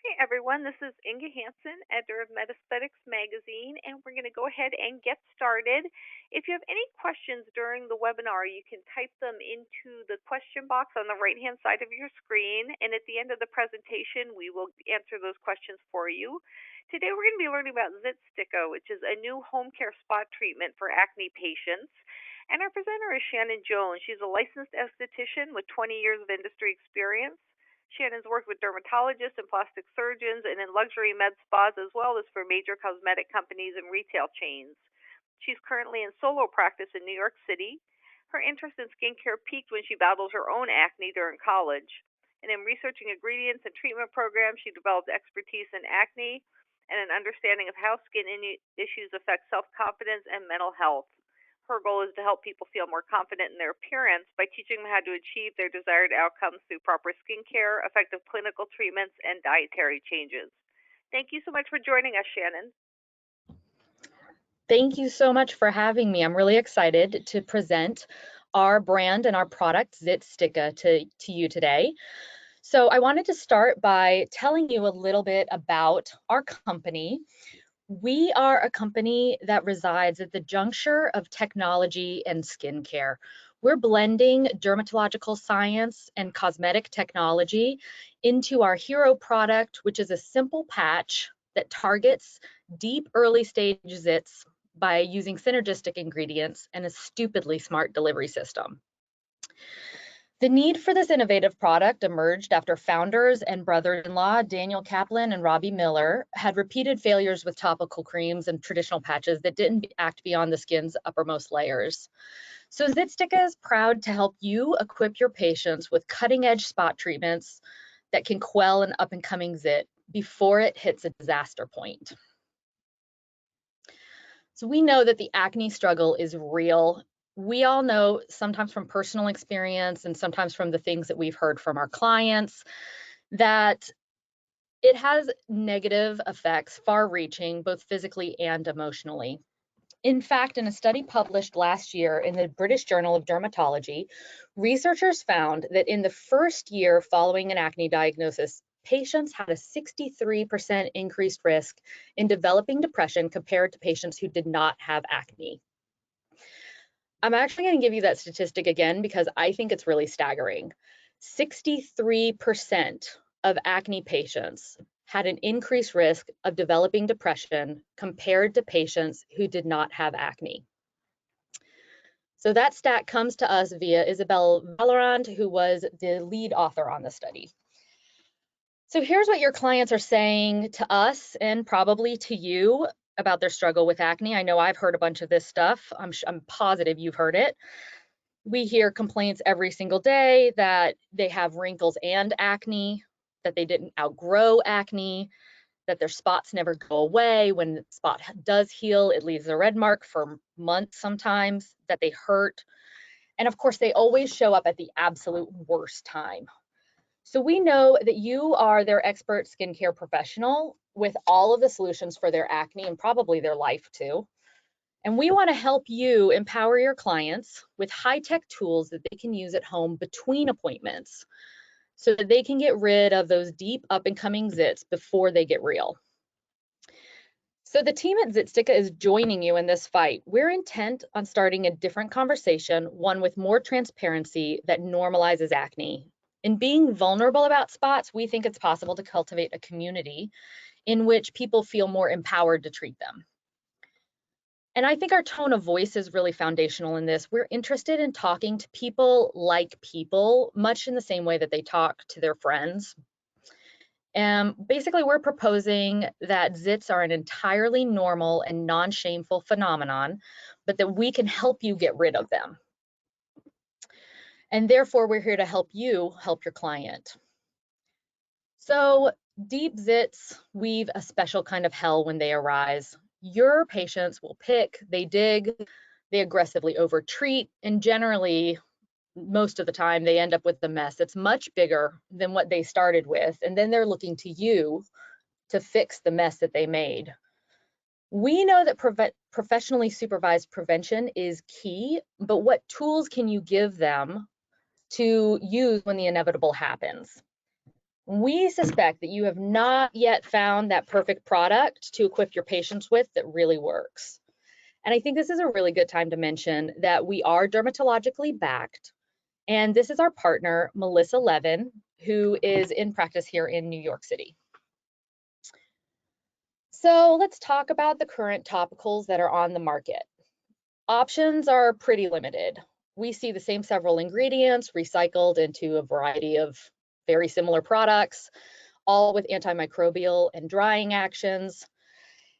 Hey everyone, this is Inga Hansen, editor of Medesthetics magazine, and we're going to go ahead and get started. If you have any questions during the webinar, you can type them into the question box on the right-hand side of your screen, and at the end of the presentation, we will answer those questions for you. Today we're going to be learning about Zitsticka, which is a new home care spot treatment for acne patients. And our presenter is Shannon Jones. She's a licensed esthetician with 20 years of industry experience. Shannon's worked with dermatologists and plastic surgeons and in luxury med spas, as well as for major cosmetic companies and retail chains. She's currently in solo practice in New York City. Her interest in skincare peaked when she battled her own acne during college. And in researching ingredients and treatment programs, she developed expertise in acne and an understanding of how skin issues affect self-confidence and mental health. Her goal is to help people feel more confident in their appearance by teaching them how to achieve their desired outcomes through proper skincare, effective clinical treatments, and dietary changes. Thank you so much for joining us, Shannon. Thank you so much for having me. I'm really excited to present our brand and our product, Zitsticka, to you today. So I wanted to start by telling you a little bit about our company. We are a company that resides at the juncture of technology and skincare. We're blending dermatological science and cosmetic technology into our hero product, which is a simple patch that targets deep early stage zits by using synergistic ingredients and a stupidly smart delivery system. The need for this innovative product emerged after founders and brother-in-law Daniel Kaplan and Robbie Miller had repeated failures with topical creams and traditional patches that didn't act beyond the skin's uppermost layers. So Zitsticka is proud to help you equip your patients with cutting-edge spot treatments that can quell an up-and-coming zit before it hits a disaster point. So we know that the acne struggle is real. We all know, sometimes from personal experience and sometimes from the things that we've heard from our clients, that it has negative effects, far-reaching, both physically and emotionally. In fact, in a study published last year in the British Journal of Dermatology, researchers found that in the first year following an acne diagnosis, patients had a 63% increased risk in developing depression compared to patients who did not have acne. I'm actually going to give you that statistic again because I think it's really staggering. 63% of acne patients had an increased risk of developing depression compared to patients who did not have acne. So that stat comes to us via Isabelle Valorand, who was the lead author on the study. So here's what your clients are saying to us and probably to you about their struggle with acne. I know I've heard a bunch of this stuff. I'm positive you've heard it. We hear complaints every single day that they have wrinkles and acne, that they didn't outgrow acne, that their spots never go away. When the spot does heal, it leaves a red mark for months sometimes, that they hurt. And of course, they always show up at the absolute worst time. So we know that you are their expert skincare professional with all of the solutions for their acne and probably their life too. And we want to help you empower your clients with high-tech tools that they can use at home between appointments so that they can get rid of those deep up-and-coming zits before they get real. So the team at Zitsticka is joining you in this fight. We're intent on starting a different conversation, one with more transparency that normalizes acne. In being vulnerable about spots, we think it's possible to cultivate a community in which people feel more empowered to treat them. And I think our tone of voice is really foundational in this. We're interested in talking to people like people, much in the same way that they talk to their friends. Basically, we're proposing that zits are an entirely normal and non-shameful phenomenon, but that we can help you get rid of them. And therefore, we're here to help you help your client. So deep zits weave a special kind of hell when they arise. Your patients will pick, they dig, they aggressively overtreat, and generally, most of the time, they end up with a mess that's much bigger than what they started with, and then they're looking to you to fix the mess that they made. We know that professionally supervised prevention is key, but what tools can you give them to use when the inevitable happens? We suspect that you have not yet found that perfect product to equip your patients with that really works. And I think this is a really good time to mention that we are dermatologically backed. And this is our partner, Melissa Levin, who is in practice here in New York City. So let's talk about the current topicals that are on the market. Options are pretty limited. We see the same several ingredients recycled into a variety of very similar products, all with antimicrobial and drying actions.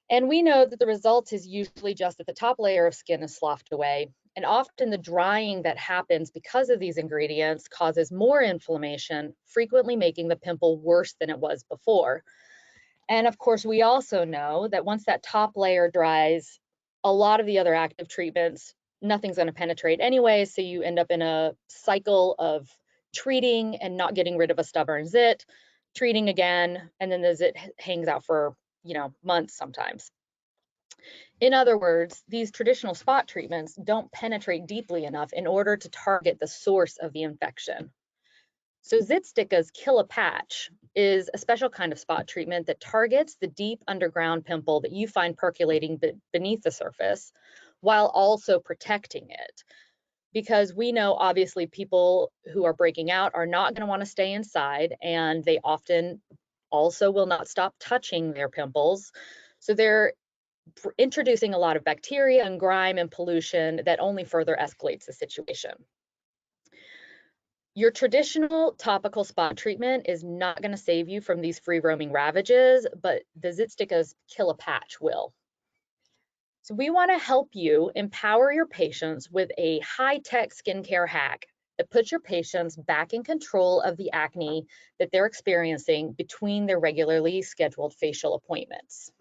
And we know that the result is usually just that the top layer of skin is sloughed away. And often the drying that happens because of these ingredients causes more inflammation, frequently making the pimple worse than it was before. And of course, we also know that once that top layer dries, a lot of the other active treatments, nothing's going to penetrate anyway. So you end up in a cycle of treating and not getting rid of a stubborn zit, treating again, and then the zit hangs out for, months sometimes. In other words, these traditional spot treatments don't penetrate deeply enough in order to target the source of the infection. So Zitsticka's KILLA patch is a special kind of spot treatment that targets the deep underground pimple that you find percolating beneath the surface while also protecting it. Because we know obviously people who are breaking out are not going to want to stay inside, and they often also will not stop touching their pimples. So they're introducing a lot of bacteria and grime and pollution that only further escalates the situation. Your traditional topical spot treatment is not going to save you from these free roaming ravages, but the Zitsticka's KILLA patch will. So we want to help you empower your patients with a high-tech skincare hack that puts your patients back in control of the acne that they're experiencing between their regularly scheduled facial appointments.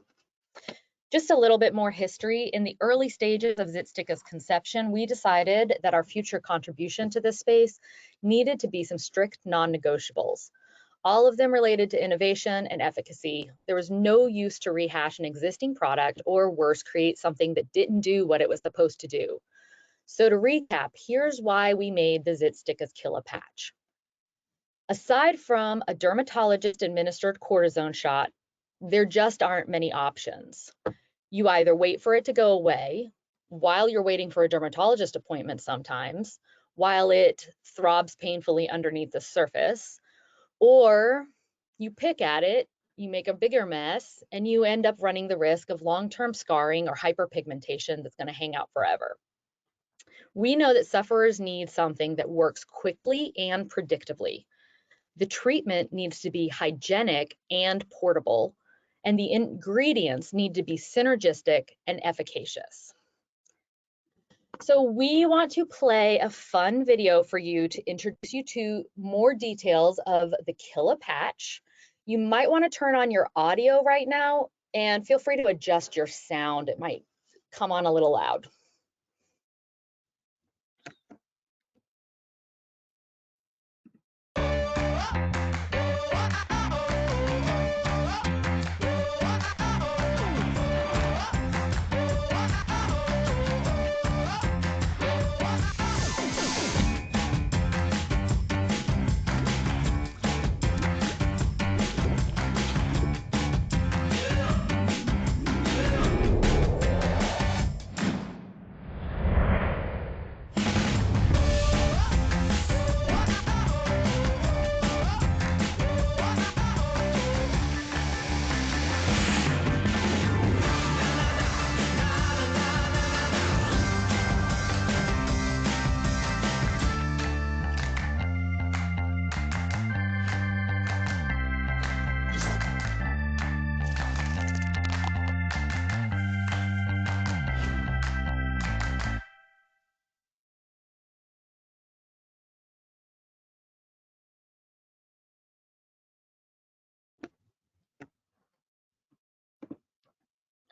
Just a little bit more history. In the early stages of Zitsticka's conception, we decided that our future contribution to this space needed to be some strict non-negotiables, all of them related to innovation and efficacy. There was no use to rehash an existing product or worse, create something that didn't do what it was supposed to do. So to recap, here's why we made the Zitsticka's KILLA patch. Aside from a dermatologist administered cortisone shot, there just aren't many options. You either wait for it to go away while you're waiting for a dermatologist appointment sometimes, while it throbs painfully underneath the surface, or you pick at it, you make a bigger mess, and you end up running the risk of long-term scarring or hyperpigmentation that's going to hang out forever. We know that sufferers need something that works quickly and predictably. The treatment needs to be hygienic and portable, and the ingredients need to be synergistic and efficacious. So we want to play a fun video for you to introduce you to more details of the KILLA patch. You might want to turn on your audio right now and feel free to adjust your sound. It might come on a little loud.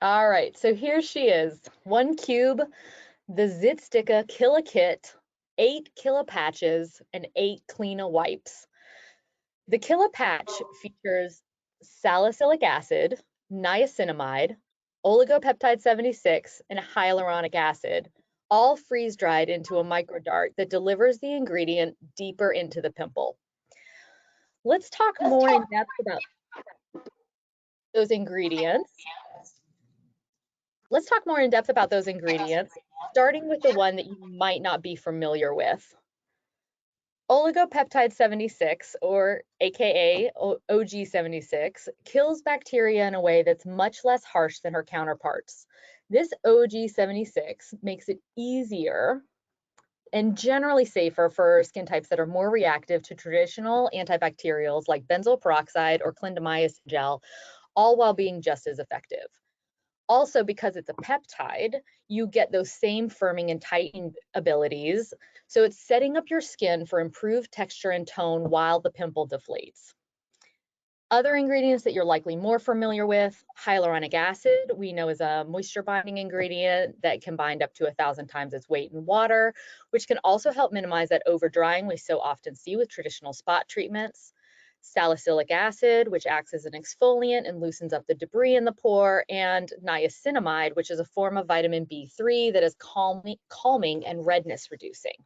All right, so here she is, 1 cube, the Zitsticka KILLA Kit, 8 KILLA patches, and 8 KILLA wipes. The KILLA patch features salicylic acid, niacinamide, oligopeptide 76, and hyaluronic acid, all freeze-dried into a microdart that delivers the ingredient deeper into the pimple. Let's talk more in depth about those ingredients. Let's talk more in depth about those ingredients, starting with the one that you might not be familiar with. Oligopeptide 76, or AKA OG76, kills bacteria in a way that's much less harsh than her counterparts. This OG76 makes it easier and generally safer for skin types that are more reactive to traditional antibacterials like benzoyl peroxide or clindamycin gel, all while being just as effective. Also, because it's a peptide, you get those same firming and tightening abilities. So it's setting up your skin for improved texture and tone while the pimple deflates. Other ingredients that you're likely more familiar with, hyaluronic acid, we know is a moisture binding ingredient that can bind up to 1,000 times its weight in water, which can also help minimize that over drying we so often see with traditional spot treatments. Salicylic acid, which acts as an exfoliant and loosens up the debris in the pore, and niacinamide, which is a form of vitamin B3 that is calming and redness reducing.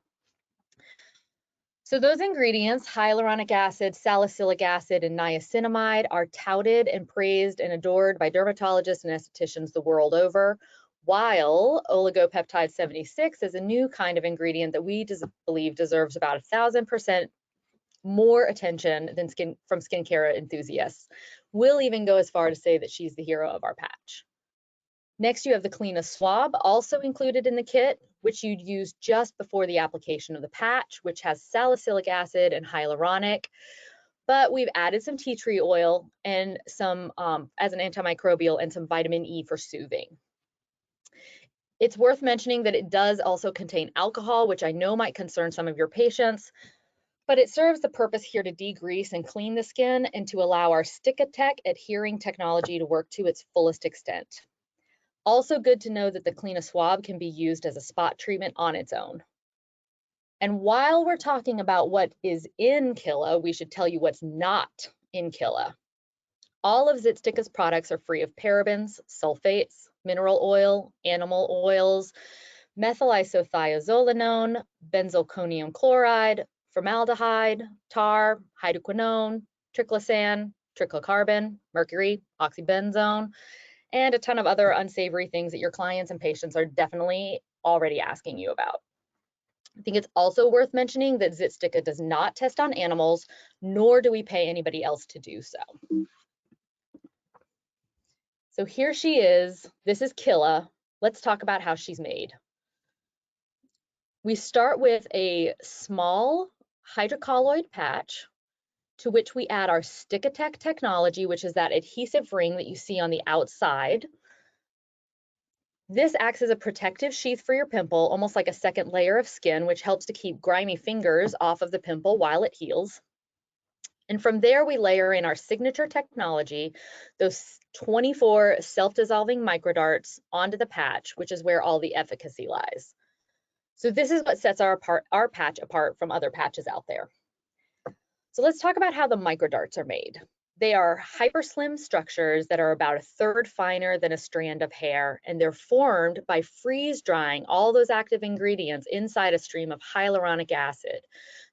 So those ingredients, hyaluronic acid, salicylic acid, and niacinamide, are touted and praised and adored by dermatologists and estheticians the world over, while oligopeptide 76 is a new kind of ingredient that we believe deserves about 1,000% more attention than from skincare enthusiasts. We'll even go as far to say that she's the hero of our patch. Next, you have the KILLA swab, also included in the kit, which you'd use just before the application of the patch, which has salicylic acid and hyaluronic, but we've added some tea tree oil and some as an antimicrobial and some vitamin E for soothing. It's worth mentioning that it does also contain alcohol, which I know might concern some of your patients, but it serves the purpose here to degrease and clean the skin and to allow our Zitsticka adhering technology to work to its fullest extent. Also good to know that the KILLA swab can be used as a spot treatment on its own. And while we're talking about what is in KILLA, we should tell you what's not in KILLA. All of Zitsticka's products are free of parabens, sulfates, mineral oil, animal oils, methyl isothiazolinone, benzalkonium chloride, formaldehyde, tar, hydroquinone, triclosan, triclocarbon, mercury, oxybenzone, and a ton of other unsavory things that your clients and patients are definitely already asking you about. I think it's also worth mentioning that Zitsticka does not test on animals, nor do we pay anybody else to do so. So here she is. This is KILLA. Let's talk about how she's made. We start with a small hydrocolloid patch to which we add our Zitsticka technology, which is that adhesive ring that you see on the outside. This acts as a protective sheath for your pimple, almost like a second layer of skin, which helps to keep grimy fingers off of the pimple while it heals. And from there, we layer in our signature technology, those 24 self-dissolving microdarts onto the patch, which is where all the efficacy lies. So this is what sets our patch apart from other patches out there. So let's talk about how the microdarts are made. They are hyper slim structures that are about 1/3 finer than a strand of hair, and they're formed by freeze drying all those active ingredients inside a stream of hyaluronic acid.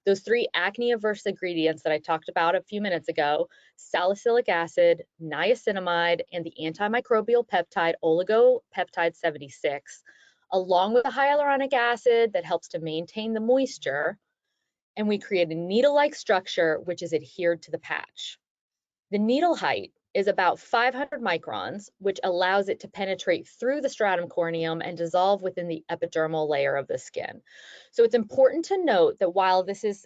Those 3 acne averse ingredients that I talked about a few minutes ago, salicylic acid, niacinamide, and the antimicrobial peptide oligopeptide 76, along with the hyaluronic acid that helps to maintain the moisture, and we create a needle-like structure which is adhered to the patch. The needle height is about 500 microns, which allows it to penetrate through the stratum corneum and dissolve within the epidermal layer of the skin. So it's important to note that while this is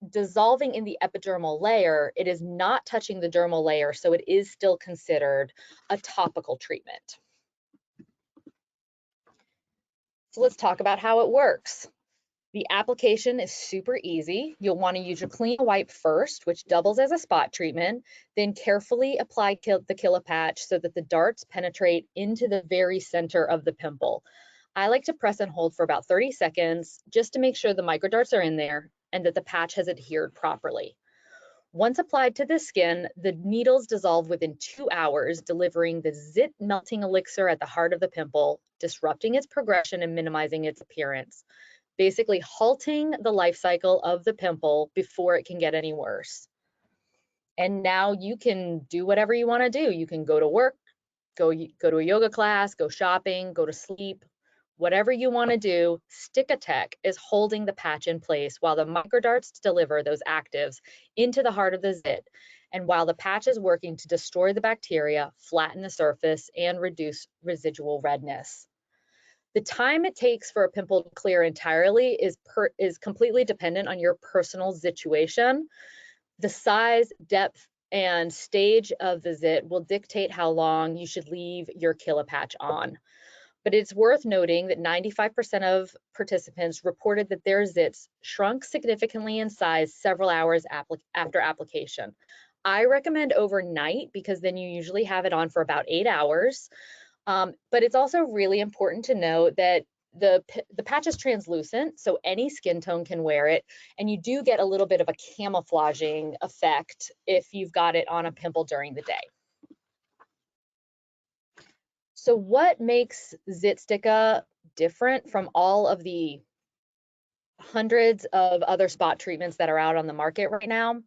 dissolving in the epidermal layer, it is not touching the dermal layer, so it is still considered a topical treatment. So let's talk about how it works. The application is super easy. You'll want to use your clean wipe first, which doubles as a spot treatment, then carefully apply the KILLA patch so that the darts penetrate into the very center of the pimple. I like to press and hold for about 30 seconds just to make sure the microdarts are in there and that the patch has adhered properly. Once applied to the skin, the needles dissolve within 2 hours, delivering the Zit melting elixir at the heart of the pimple, disrupting its progression and minimizing its appearance, basically halting the life cycle of the pimple before it can get any worse. And now you can do whatever you want to do. You can go to work, go to a yoga class, go shopping, go to sleep, whatever you want to do. Zitsticka is holding the patch in place while the microdarts deliver those actives into the heart of the zit, and while the patch is working to destroy the bacteria, flatten the surface, and reduce residual redness. The time it takes for a pimple to clear entirely is completely dependent on your personal situation. The size, depth, and stage of the zit will dictate how long you should leave your KILLA patch on. But it's worth noting that 95% of participants reported that their zits shrunk significantly in size several hours after application. I recommend overnight because then you usually have it on for about 8 hours. But it's also really important to note that the patch is translucent, so any skin tone can wear it, and you do get a little bit of a camouflaging effect if you've got it on a pimple during the day. So what makes Zitsticka different from all of the hundreds of other spot treatments that are out on the market right now?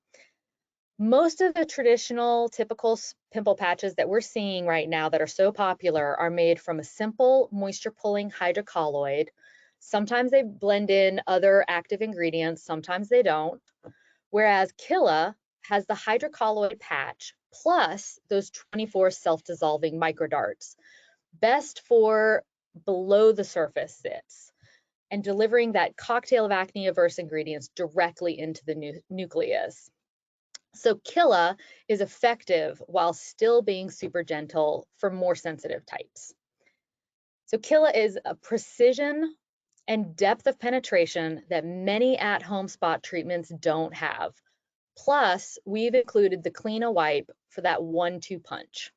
Most of the traditional typical pimple patches that we're seeing right now that are so popular are made from a simple moisture pulling hydrocolloid. Sometimes they blend in other active ingredients, sometimes they don't. Whereas KILLA has the hydrocolloid patch plus those 24 self-dissolving microdarts, best for below the surface zits and delivering that cocktail of acne-averse ingredients directly into the nucleus. So KILLA is effective while still being super gentle for more sensitive types. So KILLA is a precision and depth of penetration that many at-home spot treatments don't have. Plus, we've included the Clean a Wipe for that 1-2 punch.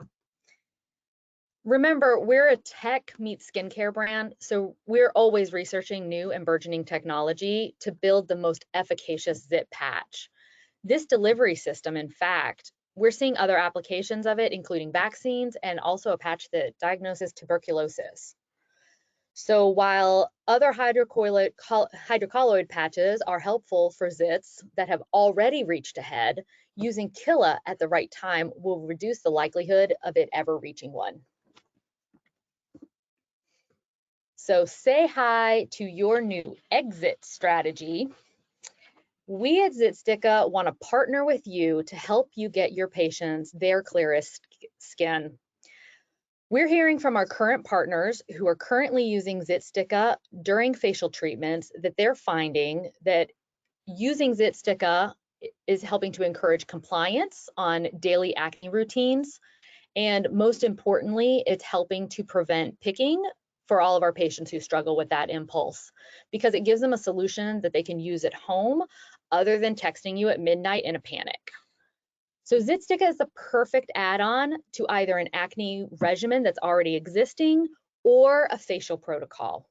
Remember, we're a tech meets skincare brand, so we're always researching new and burgeoning technology to build the most efficacious zit patch. This delivery system, in fact, we're seeing other applications of it, including vaccines and also a patch that diagnoses tuberculosis. So while other hydrocolloid patches are helpful for zits that have already reached ahead, using KILLA at the right time will reduce the likelihood of it ever reaching one. So say hi to your new exit strategy. We at Zitsticka want to partner with you to help you get your patients their clearest skin. We're hearing from our current partners who are currently using Zitsticka during facial treatments that they're finding that using Zitsticka is helping to encourage compliance on daily acne routines. And most importantly, it's helping to prevent picking for all of our patients who struggle with that impulse, because it gives them a solution that they can use at home other than texting you at midnight in a panic. So Zitsticka is the perfect add-on to either an acne regimen that's already existing or a facial protocol.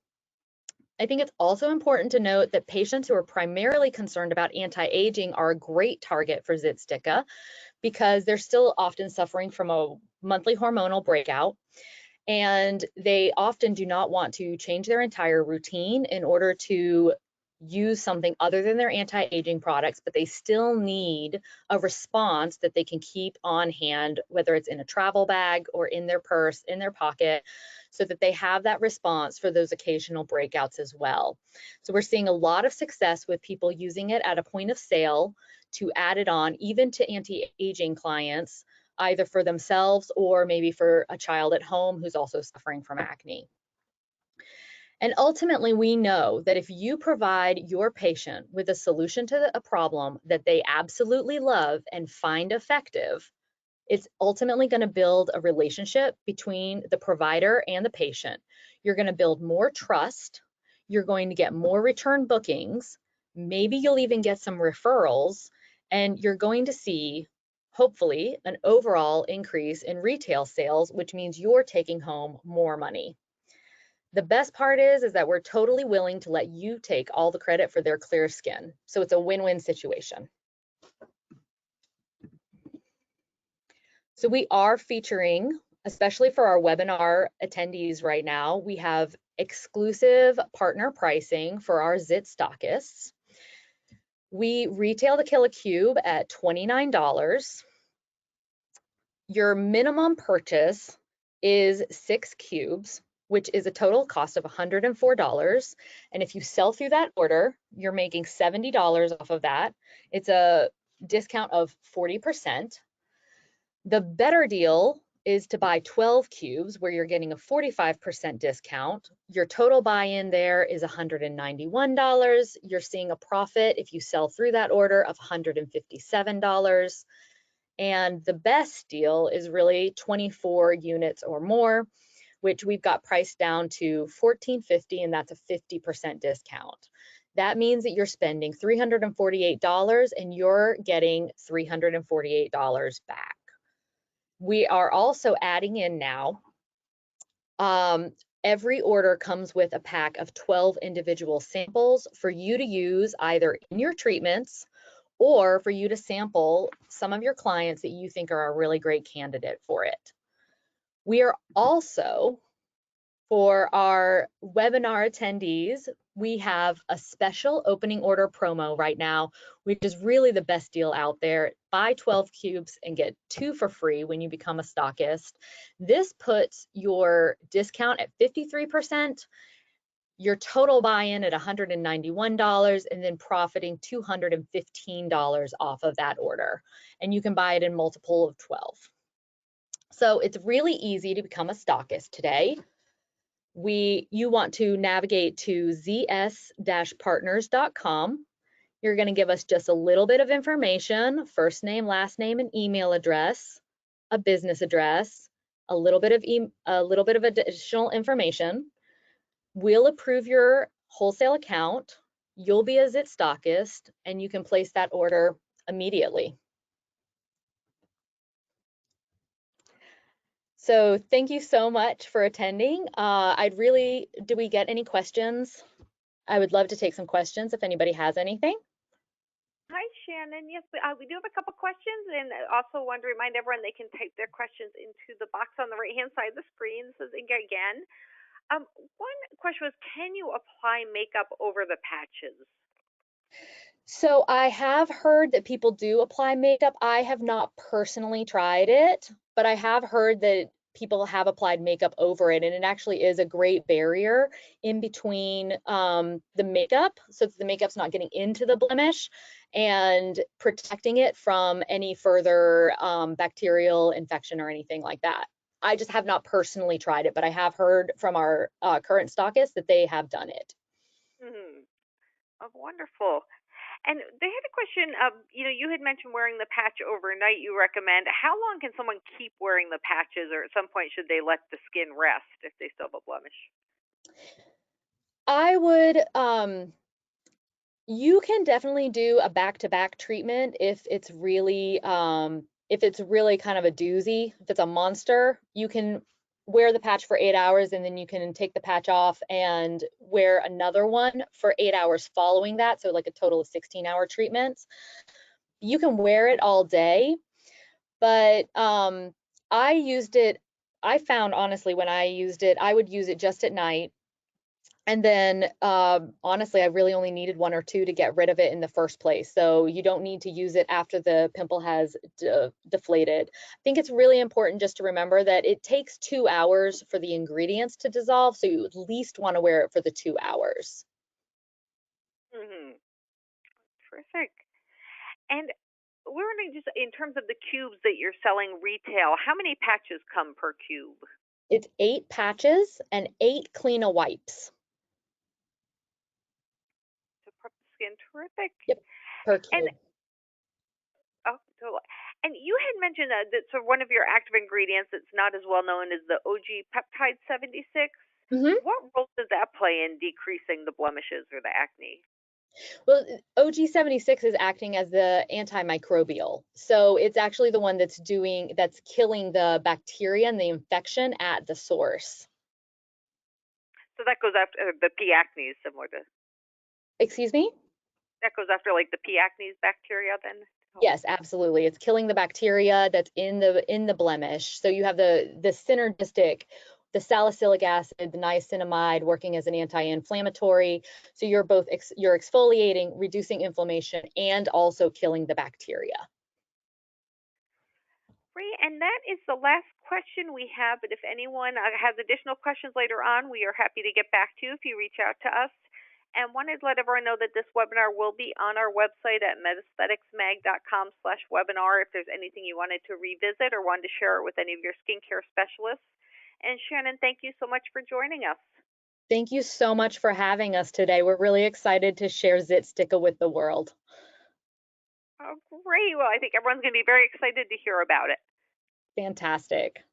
I think it's also important to note that patients who are primarily concerned about anti-aging are a great target for Zitsticka because they're still often suffering from a monthly hormonal breakout, and they often do not want to change their entire routine in order to use something other than their anti-aging products, but they still need a response that they can keep on hand, whether it's in a travel bag or in their purse, in their pocket, so that they have that response for those occasional breakouts as well. So we're seeing a lot of success with people using it at a point of sale to add it on, even to anti-aging clients, either for themselves or maybe for a child at home who's also suffering from acne. And ultimately, we know that if you provide your patient with a solution to a problem that they absolutely love and find effective, it's ultimately going to build a relationship between the provider and the patient. You're going to build more trust. You're going to get more return bookings. Maybe you'll even get some referrals, and you're going to see, hopefully, an overall increase in retail sales, which means you're taking home more money. The best part is that we're totally willing to let you take all the credit for their clear skin. So it's a win-win situation. So we are featuring, especially for our webinar attendees right now, we have exclusive partner pricing for our Zit stockists. We retail the KILLA Cube at $29. your minimum purchase is 6 cubes, which is a total cost of $104. And if you sell through that order, you're making $70 off of that. It's a discount of 40%. The better deal is to buy 12 cubes where you're getting a 45% discount. Your total buy-in there is $191. You're seeing a profit if you sell through that order of $157. And the best deal is really 24 units or more, which we've got priced down to $14.50, and that's a 50% discount. That means that you're spending $348 and you're getting $348 back. We are also adding in now, every order comes with a pack of 12 individual samples for you to use either in your treatments or for you to sample some of your clients that you think are a really great candidate for it. We are also, for our webinar attendees, we have a special opening order promo right now, which is really the best deal out there. Buy 12 cubes and get 2 for free when you become a stockist. This puts your discount at 53%, your total buy-in at $191, and then profiting $215 off of that order. And you can buy it in multiple of 12. So it's really easy to become a stockist today. You want to navigate to zs-partners.com. You're going to give us just a little bit of information, first name, last name, and email address, a business address, a little bit of additional information. We'll approve your wholesale account. You'll be a Zit stockist, and you can place that order immediately. So thank you so much for attending. Do we get any questions? I would love to take some questions if anybody has anything. Hi, Shannon. Yes, we do have a couple questions, and also want to remind everyone they can type their questions into the box on the right-hand side of the screen. This is Inga again. One question was, can you apply makeup over the patches? So I have heard that people do apply makeup. I have not personally tried it, but I have heard that people have applied makeup over it, and it actually is a great barrier in between the makeup, so that the makeup's not getting into the blemish and protecting it from any further bacterial infection or anything like that. I just have not personally tried it, but I have heard from our current stockists that they have done it. Oh, wonderful. And they had a question. You had mentioned wearing the patch overnight. You recommend. How long can someone keep wearing the patches, or at some point should they let the skin rest if they still have a blemish? I would. You can definitely do a back-to-back treatment if it's really kind of a doozy. If it's a monster, you can wear the patch for 8 hours and then you can take the patch off and wear another one for 8 hours following that. So like a total of 16-hour treatments. You can wear it all day, but I found honestly when I used it, I would use it just at night. And then honestly, I really only needed 1 or 2 to get rid of it in the first place. So you don't need to use it after the pimple has deflated. I think it's really important just to remember that it takes 2 hours for the ingredients to dissolve. So you at least want to wear it for the 2 hours. Terrific. And we're wondering, just in terms of the cubes that you're selling retail, how many patches come per cube? It's 8 patches and 8 Clean wipes. To prep the skin. Terrific. Yep, per cube. And you had mentioned that so one of your active ingredients that's not as well known is the OG peptide 76. What role does that play in decreasing the blemishes or the acne? Well, OG76 is acting as the antimicrobial. So it's actually the one that's killing the bacteria and the infection at the source. So that goes after the P. acnes, similar to. Excuse me? That goes after like the P. acnes bacteria then? Yes, absolutely. It's killing the bacteria that's in the blemish. So you have the synergistic, the salicylic acid, the niacinamide working as an anti-inflammatory. So you're exfoliating, reducing inflammation, and also killing the bacteria. Great. And that is the last question we have. But if anyone has additional questions later on, we are happy to get back to you if you reach out to us. And wanted to let everyone know that this webinar will be on our website at medestheticsmag.com/webinar if there's anything you wanted to revisit or wanted to share it with any of your skincare specialists. And Shannon, thank you so much for joining us. Thank you so much for having us today. We're really excited to share Zitsticka with the world. Oh, great. Well, I think everyone's going to be very excited to hear about it. Fantastic.